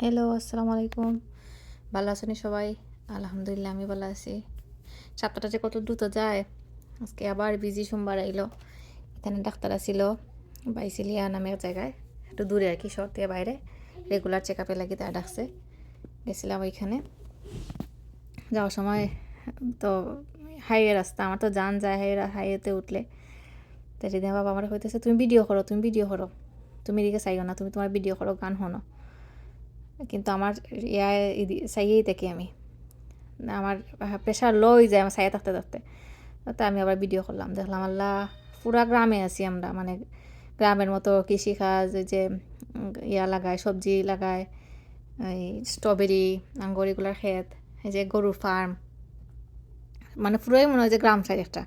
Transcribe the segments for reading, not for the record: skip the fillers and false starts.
Hello, আসসালামু আলাইকুম। ভালো আছেন সবাই? আলহামদুলিল্লাহ আমি ভালো আছি। সপ্তাহটা যে কত দ্রুত যায়। আজকে আবার বিজি সোমবার আইলো। এখানে ডাক্তার আছিল বাইসিলিয়া নামের জায়গায়, একটু দূরে আর কি, শহর থেকে বাইরে। রেগুলার চেক আপে লাগি তারা ডাকছে, গেছিলাম ওইখানে। যাওয়ার সময় তো হাইওয়ে রাস্তা, আমার তো জান যায় হাইওয়েতে উঠলে। তো সেদিন বাবা আমার হইতেছে, তুমি ভিডিও করো, তুমি এদিকে চাইও না, তুমি তোমার ভিডিও করো, গান শোনো। কিন্তু আমার ইয়া চাইয়েই থাকি আমি, আমার প্রেশার লো হয়ে যায় আমার ছায়া থাকতে থাকতে। তো আমি আবার ভিডিও করলাম, দেখলাম আল্লাহ পুরা গ্রামে আছি আমরা, মানে গ্রামের মতো কৃষিকাজ, যে ইয়া লাগায়, সবজি লাগায়, এই স্ট্রবেরি, আঙ্গুর, এগুলোর ক্ষেত, এই যে গরুর ফার্ম, মানে পুরোই মনে হয় যে গ্রাম সাইড একটা।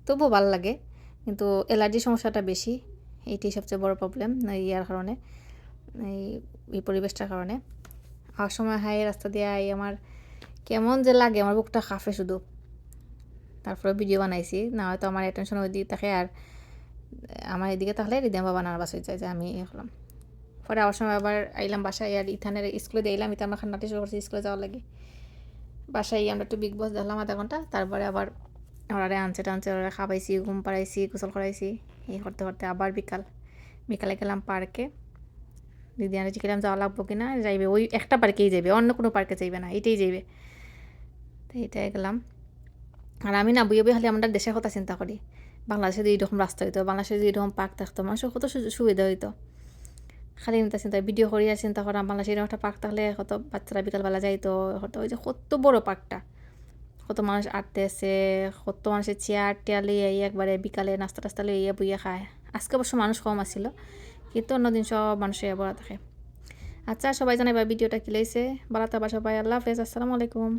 তবুও ভালো লাগে, কিন্তু অ্যালার্জির সমস্যাটা বেশি, এইটাই সবচেয়ে বড় প্রবলেম ইয়ার কারণে, এই পরিবেশটার কারণে। আর সময় হাই রাস্তা দিয়ে আমার কেমন যে লাগে, আমার বুকটা কাঁপে শুধু। তারপরে ভিডিও বানাইছি, না হয়তো আমার অ্যাটেনশন ওই দিকে থাকে, আর আমার এদিকে তাহলে রিদাম বাবা নার্ভাস হয়ে যায় যে আমি হলাম। পরে আবার সময় আবার আইলাম বাসায়, আর ইথানের স্কুলে দিয়ে এলাম, ইথান আমার খান্নাটি শুরু করছি স্কুলে যাওয়ার লাগে। বাসায় আমরা একটু বিগ বস দেখলাম আধা ঘন্টা, তারপরে আবার ওরা আনছে টানছে, ওরা খাবাইছি, ঘুম পাড়াইছি, গোসল করাইছি। এই করতে করতে আবার বিকালে গেলাম পার্কে। দিদি আনে জিজ্ঞাসলাম যাওয়া লাগবো কিনা, যাইবে ওই একটা পার্কেই যাইবে, অন্য কোনো পার্কে যাইবে না, এইটাই যাইবে। তো এইটাই গেলাম। আর আমি না বইয়ে বই খালি আমরা দেশের কথা চিন্তা করি, বাংলাদেশে যদি এরকম রাস্তা হইতো, বাংলাদেশে যদি এরকম পার্ক থাকতো, মানুষের কত সুবিধা হইতো। খালি নিতে চিন্তা, ভিডিও করি আর চিন্তা করা, বাংলাদেশে এরকম একটা পার্ক থাকলে কত বাচ্চারা বিকালবেলা যাইতো, কত ওই যে কত বড় পার্কটা, কত মানুষ আটতেছে, কত মানুষের চেয়ার টেয়ার লিয়ে একবারে বিকালে নাস্তা টাস্তা লিয়ে বইয়ে খায়। আজকে অবশ্য মানুষ কম আসছিল, কিন্তু অন্যদিন সব মানুষের বড়া থাকে। আচ্ছা, সবাই জানাইবা ভিডিওটা কি লইছে, বালাতে বা সবাই। আল্লাহ হাফেজ, আসসালামু আলাইকুম।